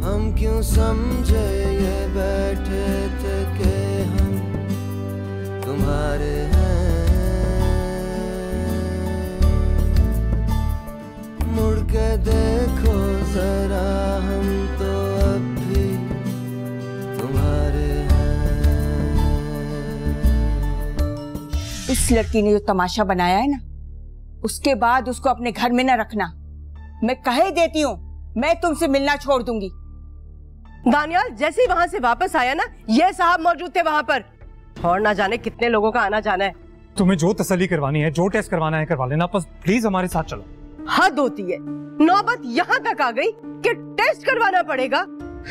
हम क्यों समझे ये बैठे थे कि हम तुम्हारे हैं, मुड़ के देखो जरा हम तो अब भी तुम्हारे हैं। इस लड़की ने जो तमाशा बनाया है ना, उसके बाद उसको अपने घर में न रखना। मैं कह देती हूँ, मैं तुमसे मिलना छोड़ दूंगी। दानियाल जैसे ही वहां से वापस आया ना, ये साहब मौजूद थे वहां पर, और ना जाने कितने लोगों का आना जाना है। तुम्हें जो तसल्ली करवानी है, जो टेस्ट करवाना है करवा लेना, बस प्लीज हमारे साथ चलो। हद होती है, नौबत यहाँ तक आ गई कि टेस्ट करवाना पड़ेगा।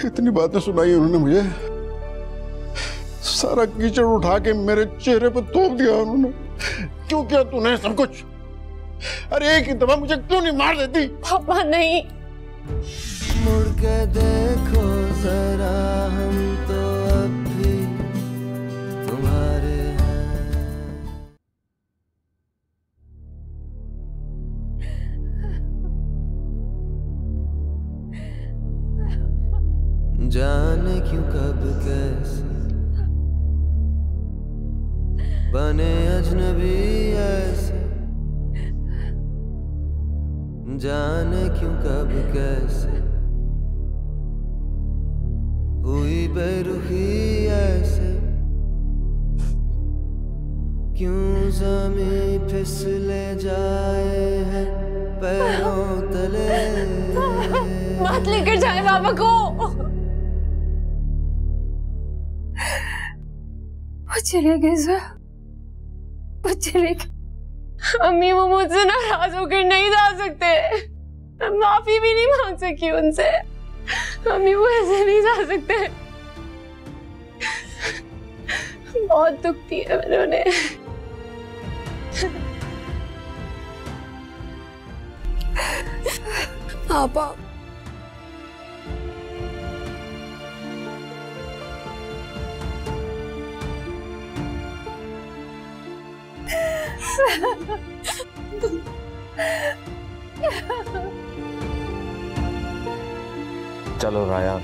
इतनी बातें सुनाई उन्होंने मुझे, सारा कीचड़ उठा के मेरे चेहरे पर थोप दिया उन्होंने। क्यों किया तूने सब कुछ? अरे एक ही दफा मुझे क्यों नहीं मार देती? पापा नहीं। मुड़ के देखो जरा हम तो अब भी तुम्हारे हैं। जाने क्यों कब कैसे बने अजनबी ऐसे, जाने क्यों कब कैसे हुई बेरुखी ऐसे, क्यों ज़मीं फिसले जाए हैं पैरों तले। मत लेकर जाए पापा को। वो चले गए सर, वो चले गए। अम्मी वो मुझसे नाराज होकर नहीं जा सकते, मैं माफी भी नहीं मांग सकी उनसे। अम्मी वो ऐसे नहीं जा सकते, बहुत दुख दिया मैंने उन्हें। पापा चलो रायान,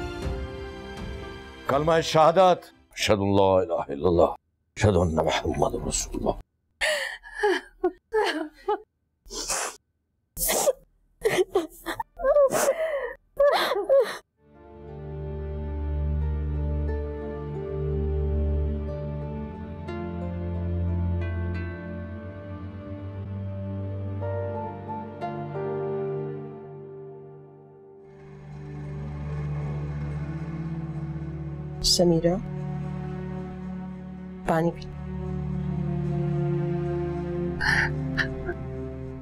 कलमा शहादत, अशहदु अल्ला इलाहा इल्लल्लाह, अशहदु अन्ना मुहम्मदुर रसूलुल्लाह। समीरा पानी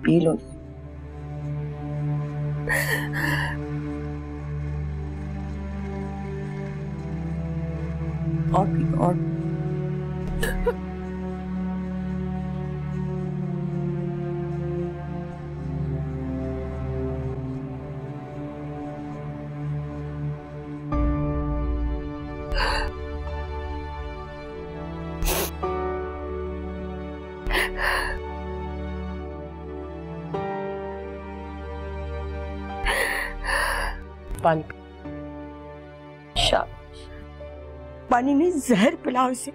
पी लो। और पी और पानी। शाबाश। पानी नहीं, जहर पिलाओ इसे।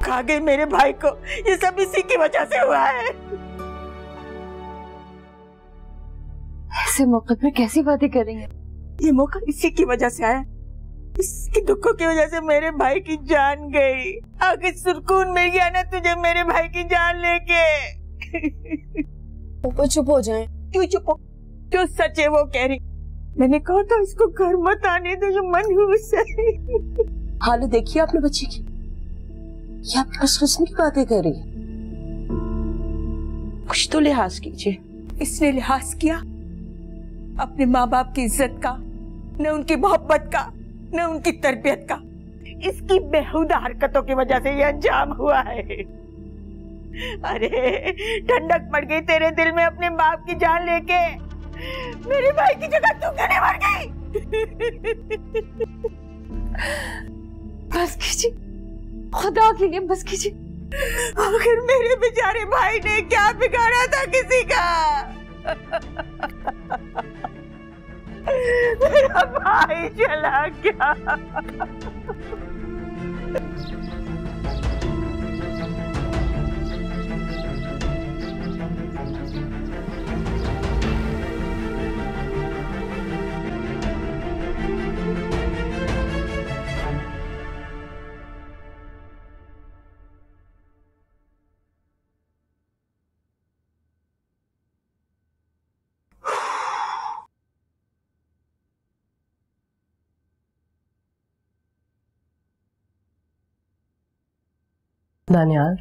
खा गए मेरे भाई को, ये सब इसी की वजह से हुआ है। ऐसे मौके पर कैसी बातें कर रही हैं? ये मौका इसी की वजह से आया, इसके दुखों की वजह से मेरे भाई की जान गई। आगे सुकून मिल गया ना तुझे मेरे भाई की जान लेके। पापा चुप हो जाएं। क्यों चुप हो? जो सच है वो कह रही। मैंने कहा था इसको घर मत आने दो, जो मनहूस है। हालत देखिए आपने बच्ची की, ये आप किस किस्म की बातें कर रही है? कुछ तो लिहाज कीजिए। इसने लिहाज किया अपने माँ बाप की इज्जत का, न उनकी मोहब्बत का, न उनकी तरबियत का। इसकी बेहुदा हरकतों की वजह से ये अंजाम हुआ है। अरे ठंडक पड़ गई तेरे दिल में अपने बाप की जान लेके। मेरे भाई की जगह तू क्यों मर गई? बस कीजिए, खुदा के लिए बस कीजिए। आखिर मेरे बेचारे भाई ने क्या बिगाड़ा था किसी का? मेरा भाई चला गया। दानियाल,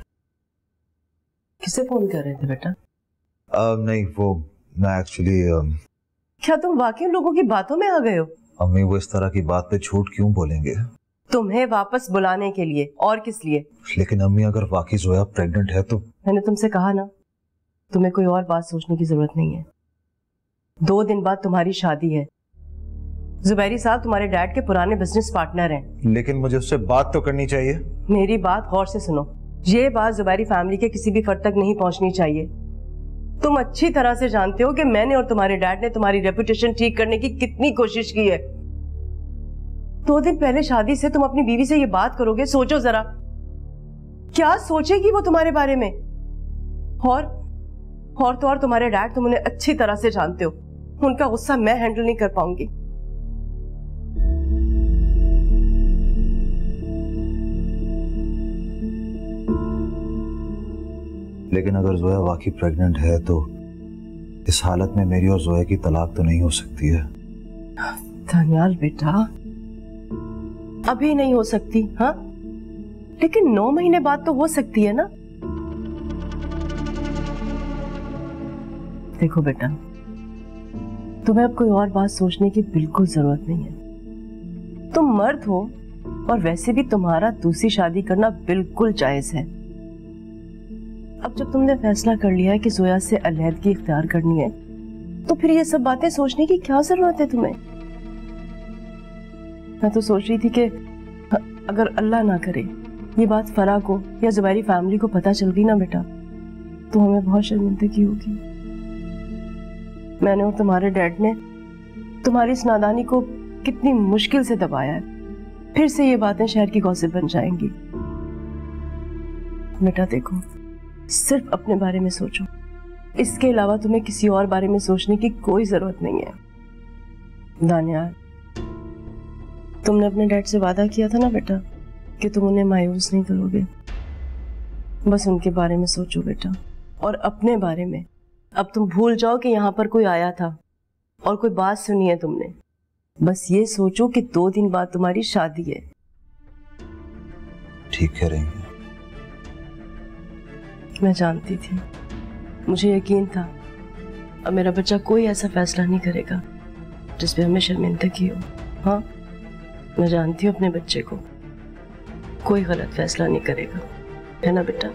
किसे फोन कर रहे थे बेटा? नहीं, वो मैं एक्चुअली क्या तुम वाकई उन लोगों की बातों में आ गए हो? अम्मी वो इस तरह की बात पे झूठ क्यों बोलेंगे? तुम्हें वापस बुलाने के लिए, और किस लिए? लेकिन अम्मी अगर वाकई जोया प्रेग्नेंट है तो? मैंने तुमसे कहा ना, तुम्हें कोई और बात सोचने की जरूरत नहीं है। 2 दिन बाद तुम्हारी शादी है। जुबैरी साहब तुम्हारे डैड के पुराने बिजनेस पार्टनर हैं। लेकिन मुझे उससे बात तो करनी चाहिए। मेरी बात गौर से सुनो, ये बात जुबैरी फैमिली के किसी भी फर्द तक नहीं पहुंचनी चाहिए। तुम अच्छी तरह से जानते हो कि मैंने और तुम्हारे डैड ने तुम्हारी रेपुटेशन ठीक करने की कितनी कोशिश की है। 2 दिन पहले शादी से तुम अपनी बीवी से ये बात करोगे? सोचो जरा, क्या सोचेगी वो तुम्हारे बारे में? और तुम्हारे डैड, तुम उन्हें अच्छी तरह से जानते हो, उनका गुस्सा मैं हैंडल नहीं कर पाऊंगी। लेकिन अगर जोया वाकई प्रेग्नेंट है तो इस हालत में मेरी और जोया की तलाक तो नहीं हो सकती है। दानियाल बेटा, अभी नहीं हो सकती, हाँ, लेकिन 9 महीने बाद तो हो सकती है ना। देखो बेटा, तुम्हें अब कोई और बात सोचने की बिल्कुल जरूरत नहीं है। तुम मर्द हो और वैसे भी तुम्हारा दूसरी शादी करना बिल्कुल जायज है। अब जब तुमने फैसला कर लिया है कि जोया से अलहदगी इख्तियार करनी है, तो फिर ये सब बातें सोचने की क्या जरूरत है तुम्हें? मैं तो सोच रही थी कि अगर अल्लाह ना करे ये बात फराह को या जुबैरी फैमिली को पता चल गई ना बेटा, तो हमें बहुत शर्मिंदगी होगी। मैंने और तुम्हारे डैड ने तुम्हारी इस नादानी को कितनी मुश्किल से दबाया है। फिर से ये बातें शहर की गॉसिप बन जाएंगी। बेटा देखो, सिर्फ अपने बारे में सोचो, इसके अलावा तुम्हें किसी और बारे में सोचने की कोई जरूरत नहीं है। दानियाल, तुमने अपने डैड से वादा किया था ना बेटा कि तुम उन्हें मायूस नहीं करोगे। बस उनके बारे में सोचो बेटा, और अपने बारे में। अब तुम भूल जाओ कि यहाँ पर कोई आया था और कोई बात सुनी है तुमने। बस ये सोचो कि 2 दिन बाद तुम्हारी शादी है। ठीक कह रही हैं। मैं जानती थी, मुझे यकीन था अब मेरा बच्चा कोई ऐसा फैसला नहीं करेगा जिसपे हमें शर्मिंदगी हो। हाँ, मैं जानती हूँ अपने बच्चे को, कोई गलत फैसला नहीं करेगा, है ना बेटा?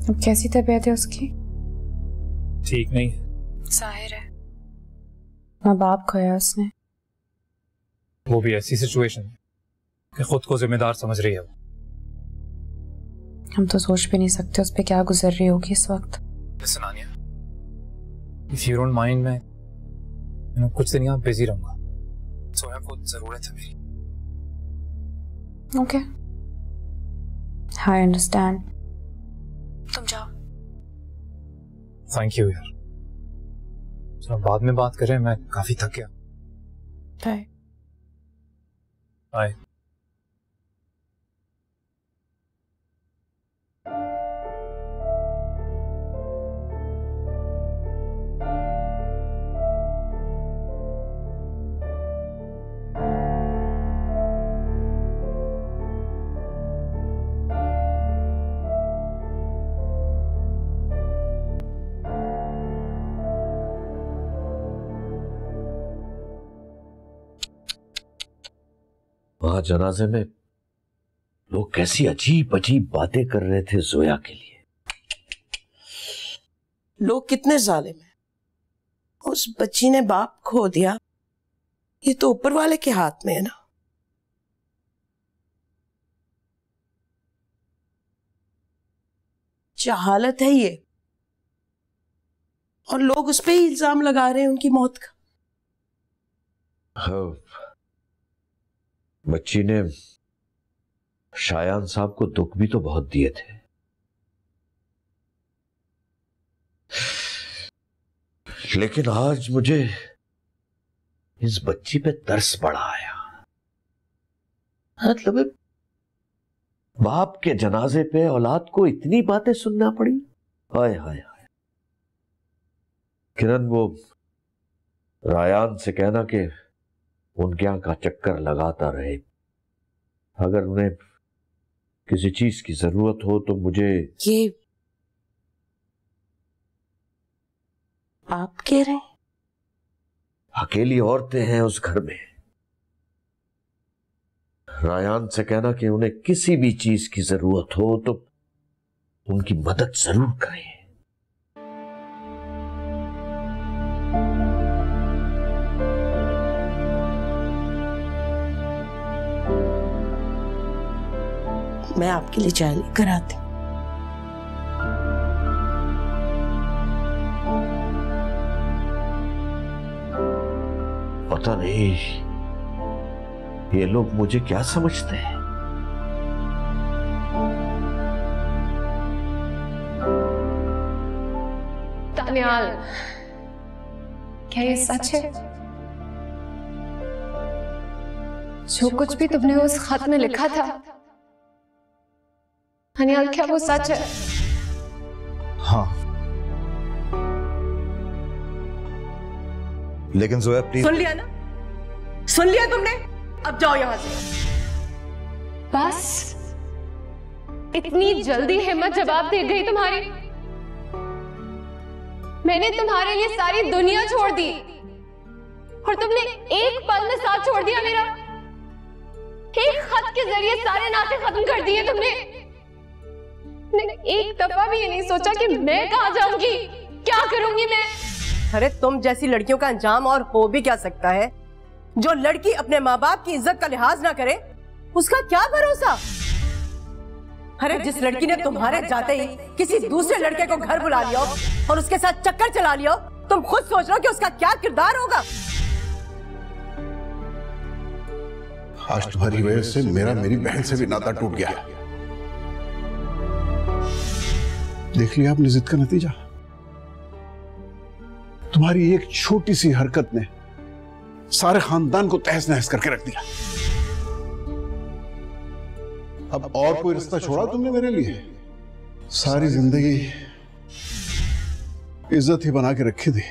अब कैसी तबीयत है उसकी? ठीक नहीं। जाहिर है, माँ बाप खोया उसने। वो भी ऐसी सिचुएशन कि खुद को जिम्मेदार समझ रही है वो। हम तो सोच भी नहीं सकते उस पे क्या गुजर रही होगी इस वक्त। Listen, Anya, if you don't mind, मैं कुछ दिन यहाँ बिजी रहूंगा। सोया को जरूरत है मेरी। Okay, I understand. तुम जाओ। थैंक यू यार। चलो बाद में बात करें, मैं काफी थक गया। बाय। बाय। वहां जनाजे में लोग कैसी अजीब अजीब बातें कर रहे थे जोया के लिए। लोग कितने जालिम हैं। उस बच्ची ने बाप खो दिया ये तो ऊपर वाले के हाथ में है ना। जहालत है ये, और लोग उस पे ही इल्जाम लगा रहे हैं उनकी मौत का। बच्ची ने शायान साहब को दुख भी तो बहुत दिए थे, लेकिन आज मुझे इस बच्ची पे तरस बड़ा आया। मतलब बाप के जनाजे पे औलाद को इतनी बातें सुनना पड़ी। हाय हाय हाय। किरण, वो रायान से कहना कि उनके यहाँ का चक्कर लगाता रहे। अगर उन्हें किसी चीज की जरूरत हो तो मुझे। ये आप कह रहे हैं? अकेली औरतें हैं उस घर में। रायान से कहना कि उन्हें किसी भी चीज की जरूरत हो तो उनकी मदद जरूर करें। मैं आपके लिए चाय लेकर आती हूँ। पता नहीं ये लोग मुझे क्या समझते हैं। दानियाल, क्या ये सच है? जो कुछ भी तुमने उस खत में लिखा था, दानियाल, क्या वो सच है? हाँ, लेकिन जोया प्लीज। सुन लिया ना, सुन लिया तुमने? अब जाओ यहां से। बस इतनी जल्दी हिम्मत जवाब दे गई तुम्हारी? मैंने तुम्हारे लिए सारी दुनिया छोड़ दी और तुमने एक पल में साथ छोड़ दिया मेरा। एक खत के जरिए सारे नाते खत्म कर दिए तुमने। एक दफा भी ये नहीं सोचा कि मैं कहां जाऊंगी, क्या करूंगी मैं। अरे तुम जैसी लड़कियों का अंजाम और हो भी क्या सकता है? जो लड़की अपने माँ बाप की इज्जत का लिहाज ना करे उसका क्या भरोसा। अरे जिस लड़की ने तुम्हारे जाते ही किसी दूसरे लड़के को घर बुला लिया और उसके साथ चक्कर चला लिया, तुम खुद सोच रहे हो कि उसका क्या किरदार होगा। आज तुम्हारी वजह से मेरी बहन से भी नाता टूट गया। देख लिया आपने जिद का नतीजा। तुम्हारी एक छोटी सी हरकत ने सारे खानदान को तहस नहस करके रख दिया। अब और कोई रिश्ता छोड़ा तुमने मेरे लिए? सारी जिंदगी इज्जत ही बना के रखी थी,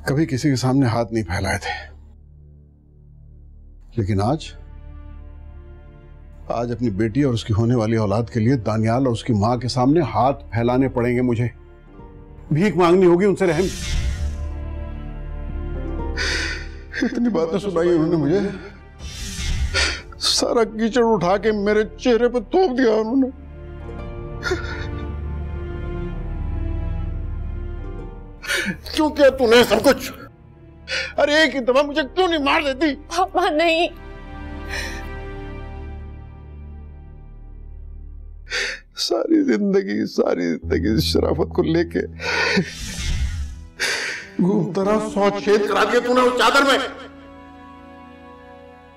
कभी किसी के सामने हाथ नहीं फैलाए थे। लेकिन आज अपनी बेटी और उसकी होने वाली औलाद के लिए दानियाल और उसकी मां के सामने हाथ फैलाने पड़ेंगे। मुझे भीख मांगनी होगी उनसे रहम। इतनी बातें सुनाई उन्होंने मुझे, सारा कीचड़ उठा के मेरे चेहरे पे थोप दिया उन्होंने। क्यों किया तूने सब कुछ? अरे एक ही दफा मुझे क्यों नहीं मार देती? पापा नहीं, सारी जिंदगी शराफत को लेके घूमता रहा। 100 छेद करा दिया तूने उस चादर में।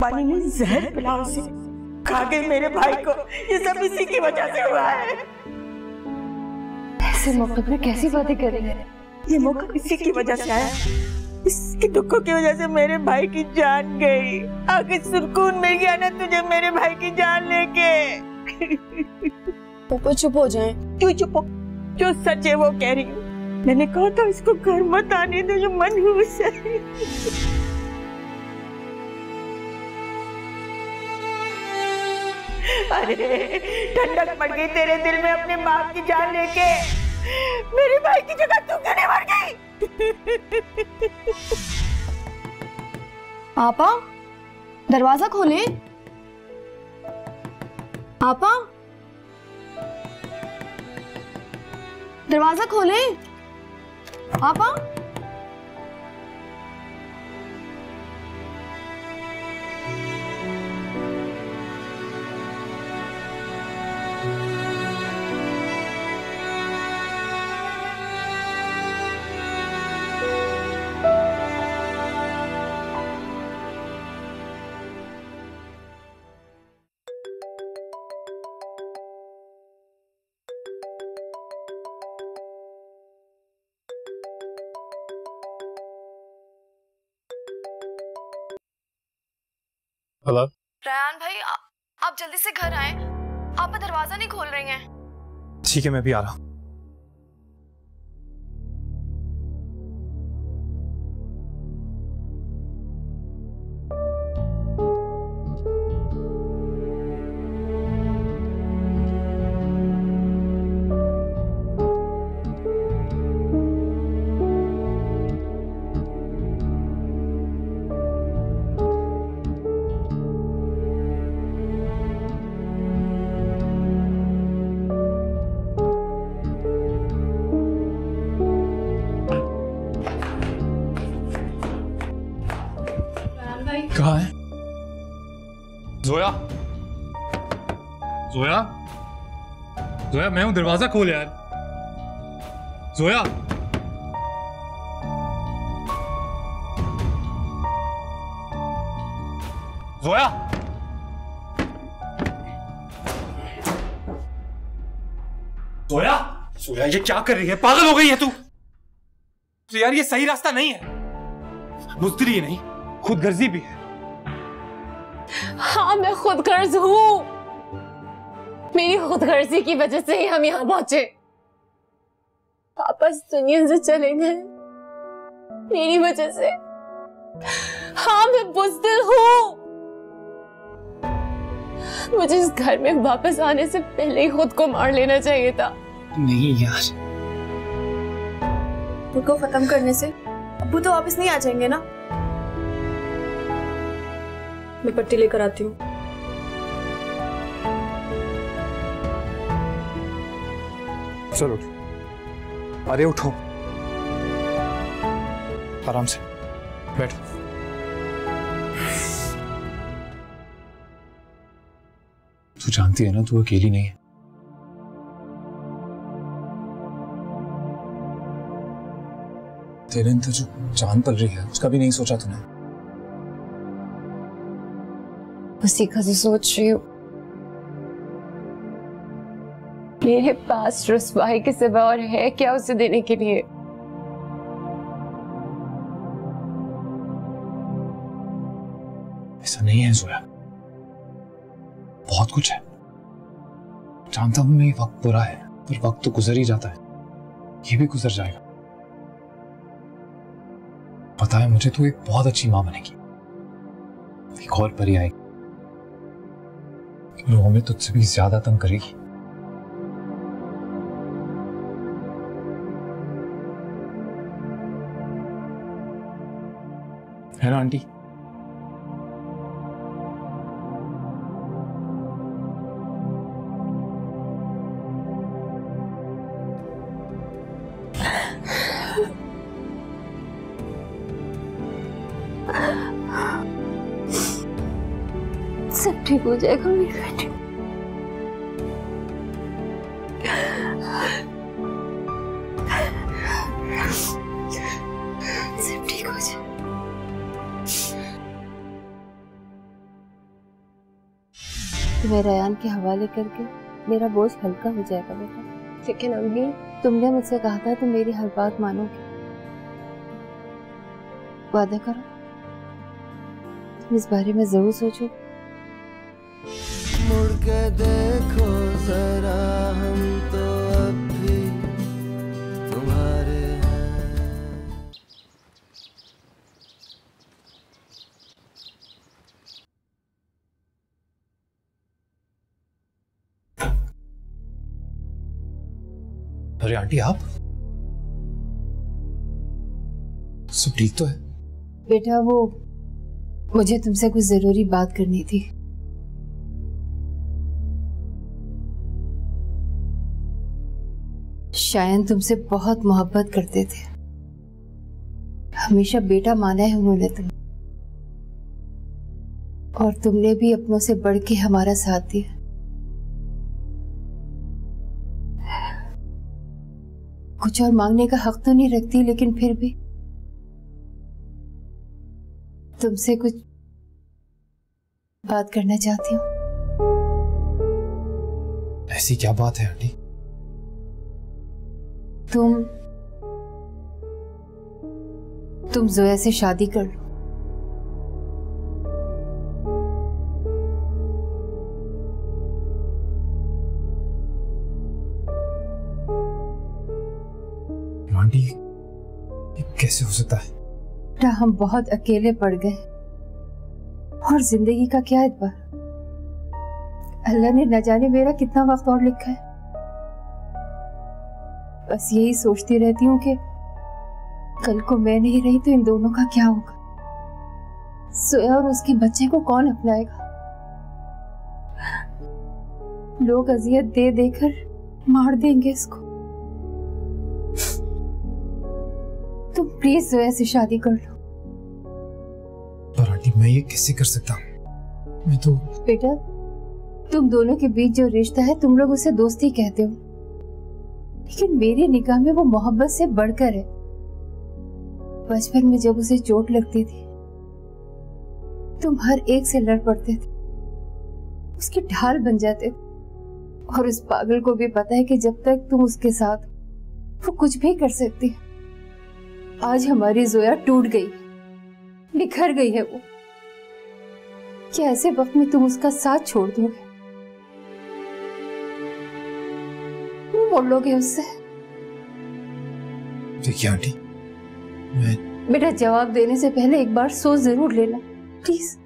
पानी में जहर पिला उसे, खा गए मेरे भाई को। ये सब इसी की वजह से हुआ है। ऐसे मौके पे कैसी बातें कर रही है? ये मौका इसी की वजह से आया। इसके दुखों की वजह से मेरे भाई की जान गई। आगे सुकून मिल गया ना तुझे मेरे भाई की जान लेके। पापा चुप हो जाएं। क्यों चुप हो? जो सच है वो कह रही हूँ। मैंने कहा था इसको घर मत आने दो, जो मनहूस है। अरे ठंडक पड़ गई तेरे दिल में अपने बाप की जान लेके। मेरे भाई की जगह तू क्यों नहीं मर गई? पापा दरवाजा खोले। पापा दरवाजा खोले। पापा हेलो रयान भाई, आप जल्दी से घर आए। आप दरवाजा नहीं खोल रही हैं। ठीक है, मैं भी आ रहा हूँ। कहाँ है जोया? जोया, जोया, मैं हूं, दरवाजा खोल यार। जोया, जोया, जोया, जोया, ये क्या कर रही है? पागल हो गई है तू? तो यार ये सही रास्ता नहीं है। बुज़दिली नहीं, खुदगर्जी भी है। हाँ, मैं खुदगर्ज हूँ। मेरी खुदगर्जी की वजह से ही हम यहाँ पहुंचे। पापा इस दुनिया से चले गए मेरी वजह से। हाँ, मैं बुज़दिल हूँ। मुझे इस घर में वापस आने से पहले ही खुद को मार लेना चाहिए था। नहीं यार, खुद को खत्म करने से अब्बू तो वापस नहीं आ जाएंगे ना। मैं पट्टी लेकर आती हूँ। चलो, अरे उठो, आराम से बैठो। तू जानती है ना, तू अकेली नहीं है। तेरे अंदर जो जान पल रही है उसका भी नहीं सोचा तूने। उसी का तो सोच रही हूँ। मेरे पास रुस्वाई के सिवा और है क्या उसे देने के लिए? ऐसा नहीं है जोया, बहुत कुछ है। जानता हूं मैं, ये वक्त बुरा है, पर वक्त तो गुजर ही जाता है। ये भी गुजर जाएगा। पता है मुझे, तू एक बहुत अच्छी मां बनेगी। एक और परी आएगी, वो हमें तुझसे भी ज्यादा तंग करेगी। है ना आंटी? सब ठीक हो जाएगा मेरी बेटी। सब ठीक हो जाए। तुम्हें रयान के हवाले करके मेरा बोझ हल्का हो जाएगा बेटा। लेकिन अम्मी, तुमने मुझसे कहा था तुम मेरी हर बात मानोगी। वादा करो तुम इस बारे में जरूर सोचो। मुड़ के देखो जरा, हम तो अब भी तुम्हारे हैं। अरे आंटी, आप सब ठीक तो है? बेटा, वो मुझे तुमसे कुछ जरूरी बात करनी थी। शायन तुमसे बहुत मोहब्बत करते थे। हमेशा बेटा माना है उन्होंने तुम, और तुमने भी अपनों से बढ़ के हमारा साथ दिया। कुछ और मांगने का हक तो नहीं रखती, लेकिन फिर भी तुमसे कुछ बात करना चाहती हूँ। ऐसी क्या बात है आंटी? तुम जोया से शादी कर लो। बेटा हम बहुत अकेले पड़ गए और जिंदगी का क्या एतबार। अल्लाह ने न जाने मेरा कितना वक्त और लिखा है। बस यही सोचती रहती हूँ कि कल को मैं नहीं रही तो इन दोनों का क्या होगा। सोया और उसके बच्चे को कौन अपनाएगा। लोग अजियत दे देकर मार देंगे इसको। तुम प्लीज जोया से शादी कर लो। पर आंटी मैं ये कैसे कर सकता हूँ? मैं तो बेटा तुम दोनों के बीच जो रिश्ता है तुम लोग उसे दोस्ती कहते हो, लेकिन मेरी निगाह में वो मोहब्बत से बढ़कर है। बचपन में जब उसे चोट लगती थी तुम हर एक से लड़ पड़ते थे, उसकी ढाल बन जाते थे। और उस पागल को भी पता है कि जब तक तुम उसके साथ वो कुछ भी कर सकती है। आज हमारी जोया टूट गई, बिखर गई है वो। क्या ऐसे वक्त में तुम उसका साथ छोड़ दोगे? तुम मोड़ लोगे उससे? देखिए आंटी बेटा जवाब देने से पहले एक बार सोच जरूर लेना प्लीज।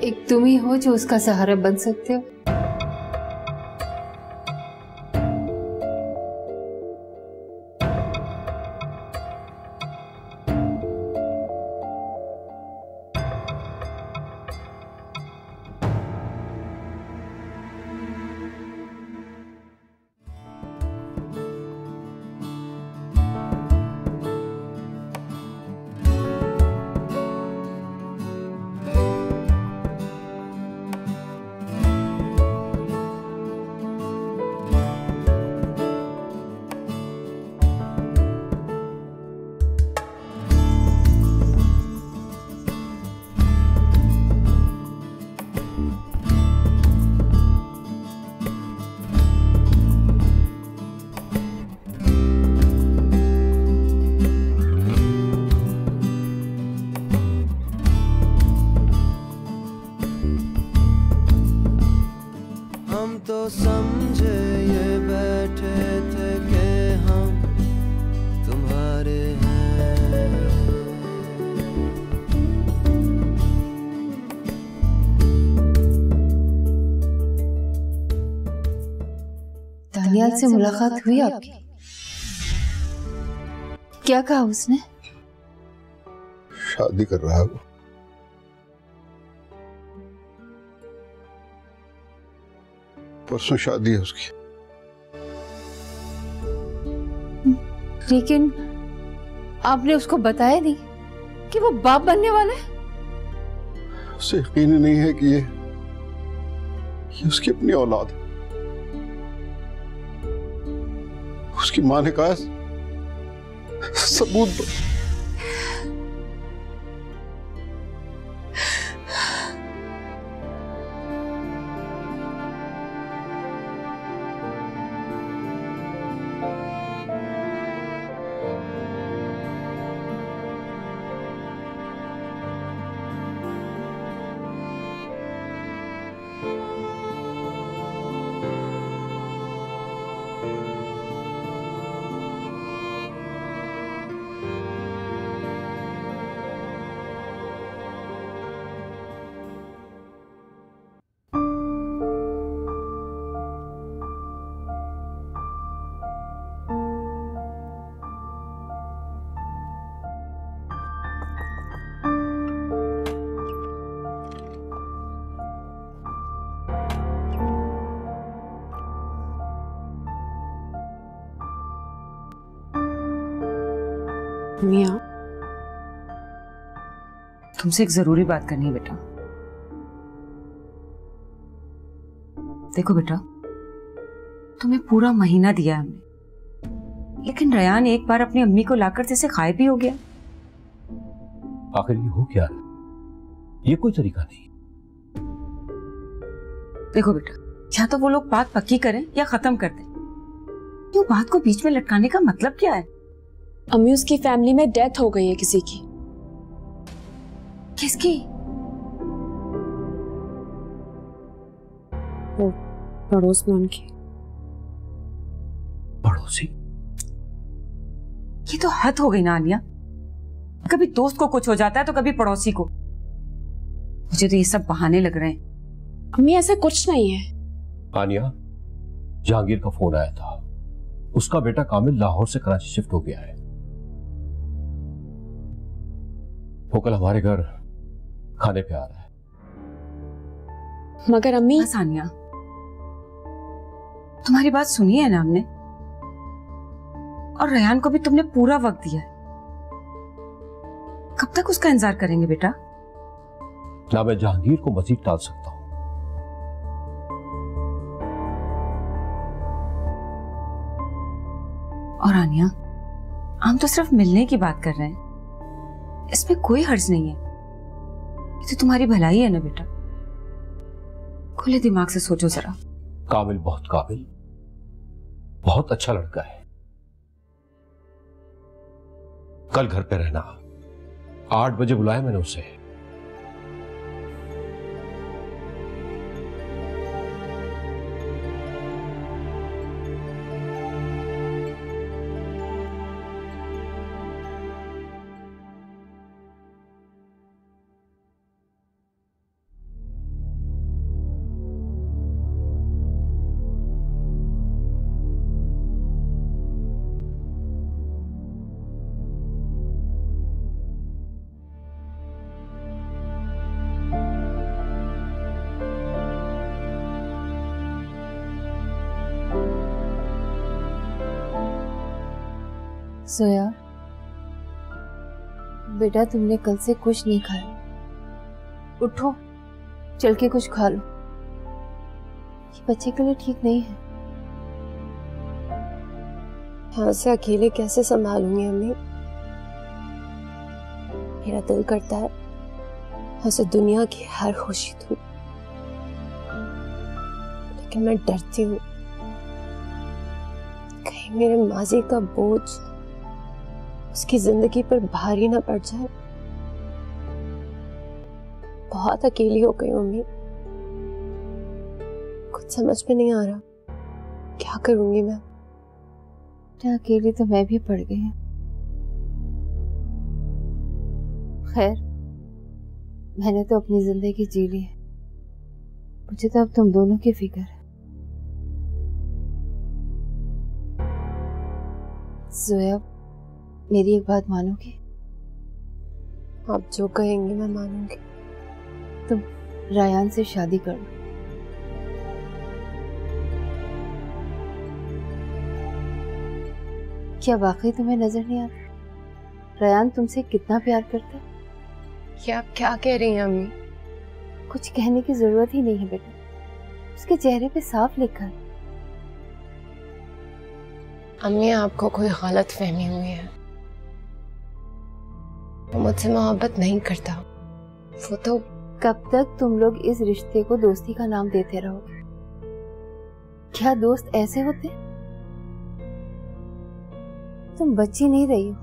एक तुम ही हो जो उसका सहारा बन सकते हो। तो समझे ये बैठे थे कि हम तुम्हारे हैं। दानियाल से मुलाकात हुई आपकी? क्या कहा उसने? शादी कर रहा है वो। परसों शादी है उसकी। लेकिन आपने उसको बताया नहीं कि वो बाप बनने वाला है? उसे यकीन नहीं है कि ये उसकी अपनी औलाद है। उसकी मां ने कहा सबूत दो। मियां, तुमसे एक जरूरी बात करनी है बेटा। देखो बेटा, तुम्हें पूरा महीना दिया हमने, लेकिन रयान एक बार अपनी अम्मी को लाकर जैसे गायब ही हो गया। आखिर ये हो क्या? ये कोई तरीका नहीं। देखो बेटा, या तो वो लोग बात पक्की करें या खत्म कर दें। क्यों बात को बीच में लटकाने का मतलब क्या है? अम्मी, उसकी फैमिली में डेथ हो गई है किसी की। किसकी? पड़ोस में उनकी। पड़ोसी? ये तो हद हो गई ना आनिया। कभी दोस्त को कुछ हो जाता है तो कभी पड़ोसी को। मुझे तो ये सब बहाने लग रहे हैं। अम्मी ऐसा कुछ नहीं है। आनिया, जहांगीर का फोन आया था, उसका बेटा कामिल लाहौर से कराची शिफ्ट हो गया है। वो कल हमारे घर खाने पे आ रहा है। मगर अम्मी। सानिया, तुम्हारी बात सुनी है ना हमने, और रेहान को भी तुमने पूरा वक्त दिया है। कब तक उसका इंतजार करेंगे बेटा? ना मैं जहांगीर को मजीद टाल सकता हूं। और आनिया, हम तो सिर्फ मिलने की बात कर रहे हैं, इसमें कोई हर्ज नहीं है। ये तो तुम्हारी भलाई है ना बेटा। खुले दिमाग से सोचो जरा। काबिल, बहुत काबिल, बहुत अच्छा लड़का है। कल घर पे रहना, 8 बजे बुलाया मैंने उसे। सोया बेटा, तुमने कल से कुछ नहीं खाया। उठो, चल के कुछ खा लो। ये बच्चे के लिए ठीक नहीं है। यहाँ से अकेले कैसे संभालूंगी अम्मी? मेरा दिल करता है उसे दुनिया की हर खुशी दूं, लेकिन मैं डरती हूँ कहीं मेरे माजी का बोझ उसकी जिंदगी पर भारी ना पड़ जाए। बहुत अकेली हो गई मम्मी, कुछ समझ में नहीं आ रहा क्या करूंगी मैं। अकेली तो मैं भी पड़ गई हूँ। खैर, मैंने तो अपनी जिंदगी जी ली है, मुझे तो अब तुम दोनों की फिक्र है। जोया, मेरी एक बात मानोगी? आप जो कहेंगी मैं मानूंगी। तुम रायान से शादी कर लो। क्या वाकई तुम्हें नजर नहीं आता रायान तुमसे कितना प्यार करता है? क्या आप क्या कह रही हैं अम्मी? कुछ कहने की जरूरत ही नहीं है बेटा, उसके चेहरे पे साफ लिखा है। अम्मी, आपको कोई गलत फहमी हुई है। वो मुझसे मोहब्बत नहीं करता। वो तो कब तक तुम लोग इस रिश्ते को दोस्ती का नाम देते रहोगे? क्या दोस्त ऐसे होते? तुम बच्ची नहीं रही हो,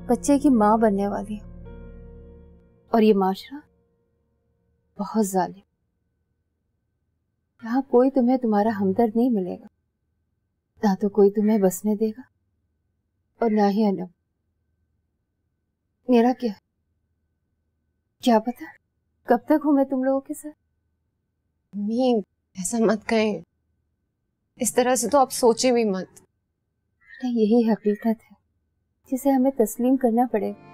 बच्चे की माँ बनने वाली हो। और ये माशरा बहुत जालिम। यहाँ कोई तुम्हें तुम्हारा हमदर्द नहीं मिलेगा, ना तो कोई तुम्हें बसने देगा और ना ही अनब। मेरा क्या पता कब तक हूं मैं तुम लोगों के साथ। मम्मी, ऐसा मत कहें, इस तरह से तो आप सोचे भी मत। यही हकीकत है जिसे हमें तस्लीम करना पड़ेगा।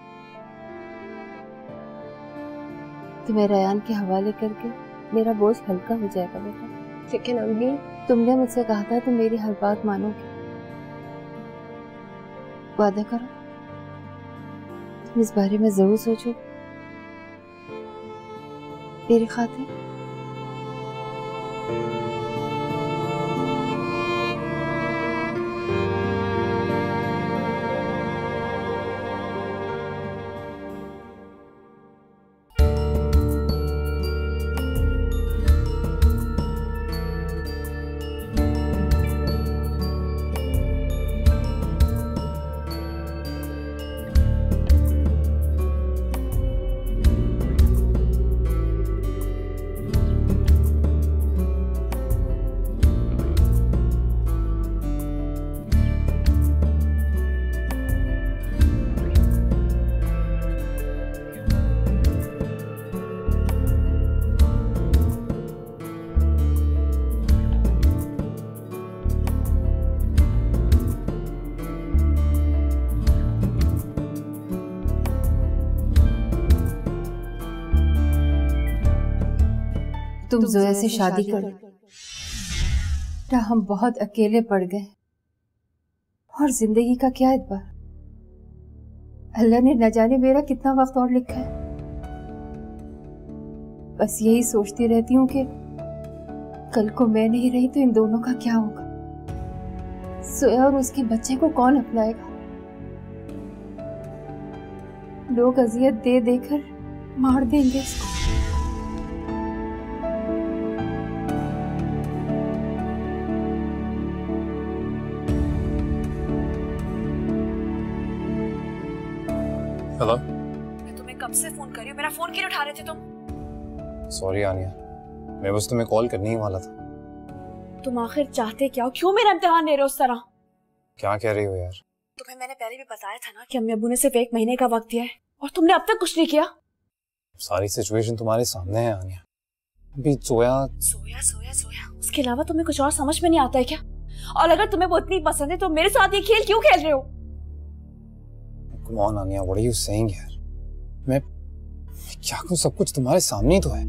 तुम्हें रयान के हवाले करके मेरा बोझ हल्का हो जाएगा बेटा। लेकिन अम्मी, तुमने मुझसे कहा था तुम मेरी हर बात मानोगे। वादा करो तुम इस बारे में जरूर सोचो मेरी खातिर। तुम जोया से शादी कर लो। हम बहुत अकेले पड़ गए और जिंदगी का क्या एतबार। अल्लाह ने न जाने मेरा कितना वक्त और लिखा है। बस यही सोचती रहती हूँ कि कल को मैं नहीं रही तो इन दोनों का क्या होगा। सोया और उसके बच्चे को कौन अपनाएगा। लोग अजियत दे देकर मार देंगे इसको। हेलो, मैं तुम्हें कब से फोन कर रही हूँ, मेरा फोन क्यों उठा रहे थे तुम? सॉरी आनिया, मैं बस तुम्हें कॉल करने ही वाला था। तुम आखिर चाहते क्या हो? क्यों मेरा इम्तिहान ले रहे हो उस तरह? क्या कह रही हो यार? तुम्हें मैंने पहले भी बताया था ना कि अम्मी अब्बू ने सिर्फ 1 महीने का वक्त दिया है और तुमने अब तक कुछ नहीं किया। सारी सिचुएशन तुम्हारे सामने है आनिया। अभी सोया सोया सोया सोया उसके अलावा तुम्हें कुछ और समझ में नहीं आता है क्या? और अगर तुम्हें वो इतनी पसंद है तो मेरे साथ ये खेल क्यों खेल रहे हो? Come on आनिया, what are you saying यार? मैं क्या करूं, सब कुछ तुम्हारे सामने ही तो है।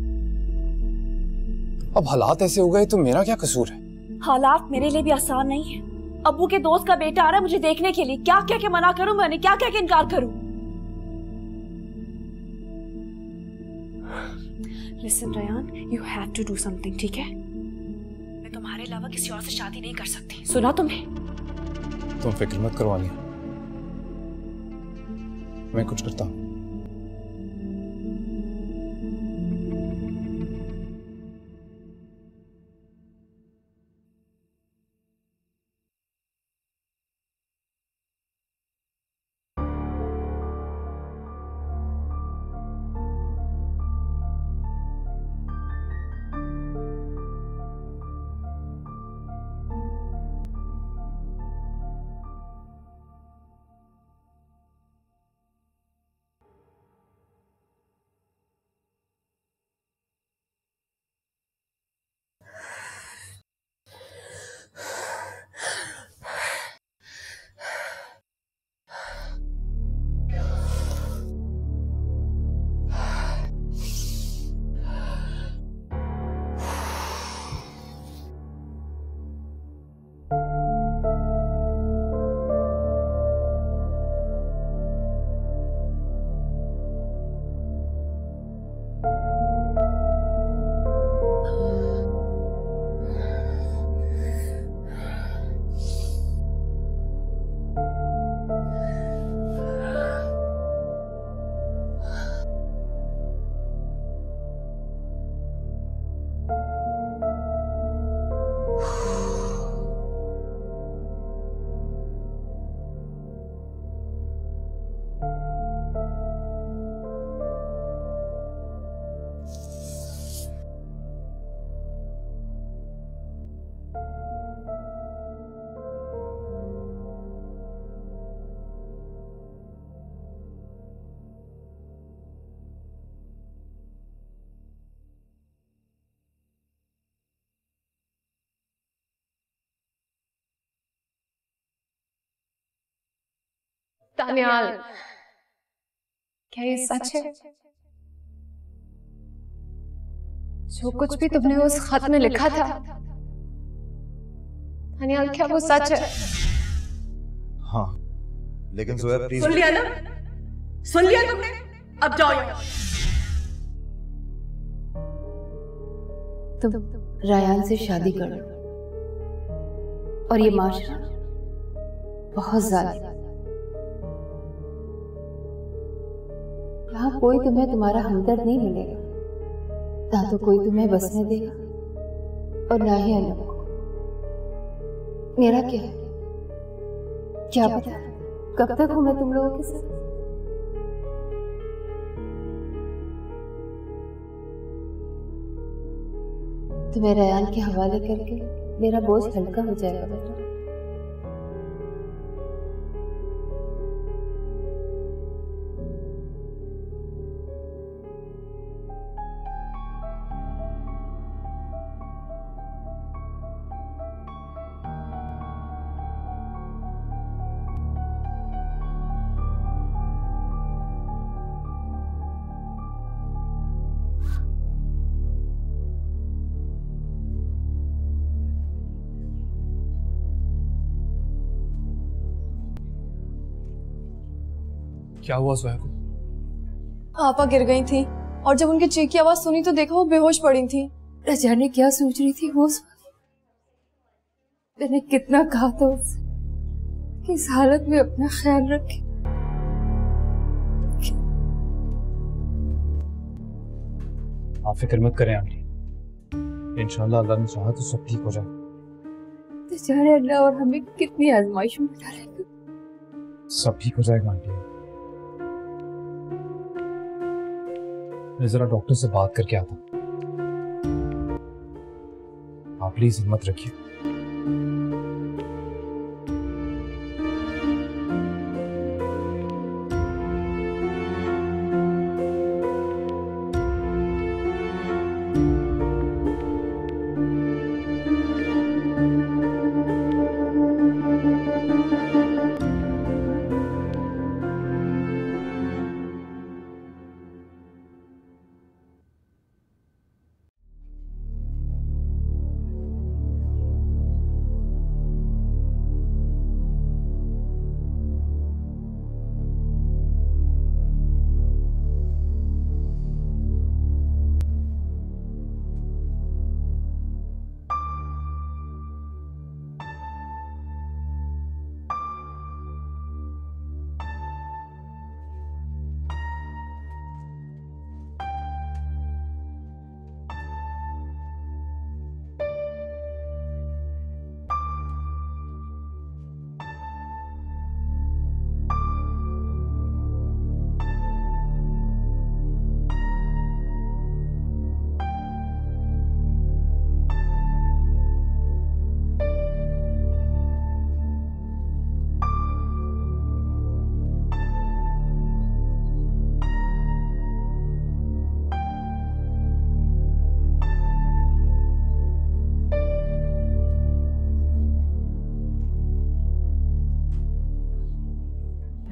अब हालात ऐसे हो गए तो मेरा क्या कसूर है? हालात मेरे लिए भी आसान नहीं है। अब्बू के दोस्त का बेटा आ रहा है मुझे देखने के लिए। क्या क्या के मना करूं मैंने, क्या क्या के इनकार करूं? Listen Ryan, you have to do something, ठीक है? मैं तुम्हारे अलावा किसी और से शादी नहीं कर सकती, सुना तुमने? तुम फिक्र मत करो आनिया, मैं कुछ करता हूँ। दानियाल, क्या ये सच है? जो कुछ भी तुमने उस खत में लिखा था, दानियाल, क्या वो सच है? हाँ, लेकिन जोया प्लीज। सुन लिया ना? सुन लिया तुमने? अब जाओ यहाँ। तुम रायान से शादी कर लो और ये माशरा बहुत ज्यादा। यहाँ कोई तुम्हें तुम्हारा हमदर्द नहीं मिलेगा, ना तो कोई तुम्हें बसने देगा और ना ही अलग को। मेरा क्या है, क्या पता कब तक हूं मैं तुम लोगों के साथ। तुम्हें रयान के हवाले करके मेरा बोझ हल्का हो जाएगा बेटा। क्या हुआ जोया को? आपा गिर गई थी और जब उनके चीख की आवाज सुनी तो देखा वो बेहोश पड़ी थी। न जाने क्या सोच रही थी वो। मैंने कितना कहा था उससे कि इस हालत में अपना ख्याल रखे। आप फिक्र मत करें आंटी, इंशाल्लाह अल्लाह ने चाहा तो सब ठीक हो जाए। तो जाने अल्लाह और हमें कितनी आजमाइशों में डालेगा। सब ठीक हो जाएगा आंटी। मैं जरा डॉक्टर से बात करके आता हूँ, आप प्लीज हिम्मत रखिए।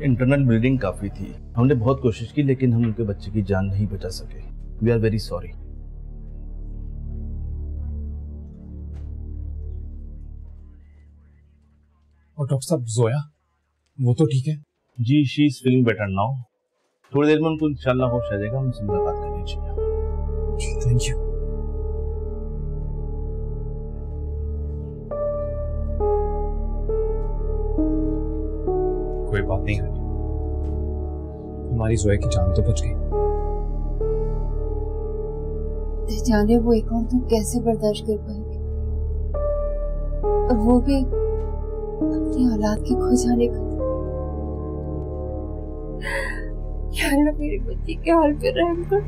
इंटरनल ब्लीडिंग काफी थी। हमने बहुत कोशिश की लेकिन हम उनके बच्चे की जान नहीं बचा सके। We are very sorry. और डॉक्टर साहब जोया वो तो ठीक है? जी, she is feeling better now. थोड़ी देर में उनको इंशाल्लाह होश आ जाएगा, हम उनसे मुलाकात कर लीजिए। Thank you. कोई बात नहीं आंटी, हमारी जोया की जान तो बच गई। जाने वो एक और तुम कैसे बर्दाश्त कर पाएगी, और वो भी अपनी औलाद के खो जाने का। या अल्लाह मेरी बच्ची के हाल पे रहम कर।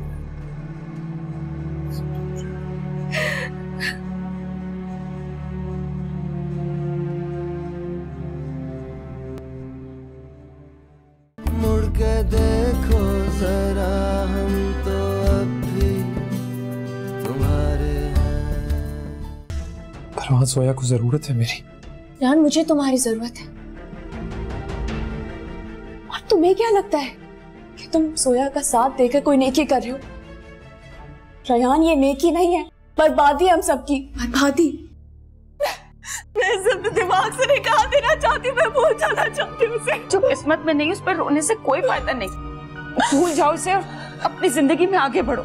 मुड़ के देखो जरा, हम तो अब भी तुम्हारे हैं। परवान, जोया को जरूरत है मेरी। यार मुझे तुम्हारी जरूरत है। और तुम्हें क्या लगता है कि तुम सोया का साथ देकर कोई नेकी कर रहे हो? रयान, ये नेकी नहीं है, बर्बादी हम सबकी। बर्बादी? मैं सब दिमाग से निकाल देना चाहती हूँ, मैं भूल जाना चाहती हूँ उसे। जो किस्मत में नहीं उस पर रोने से कोई फायदा नहीं। भूल जाओ उसे और अपनी जिंदगी में आगे बढ़ो।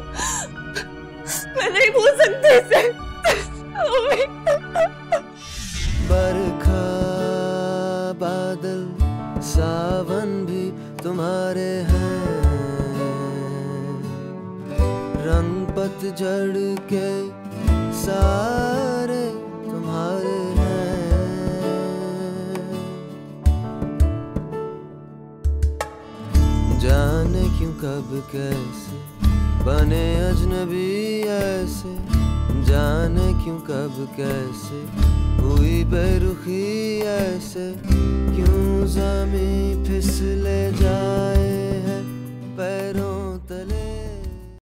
मैं नहीं भूल सकती इसे। बरखा बादल सावन भी तुम्हारे हैं, रंग पतझड़ के सारे तुम्हारे हैं। जाने क्यों कब कैसे बने अजनबी ऐसे, जाने क्यों कब कैसे हुई बेरुखी ऐसे, क्यों ज़मीं फिसले जाए है पैरों तले।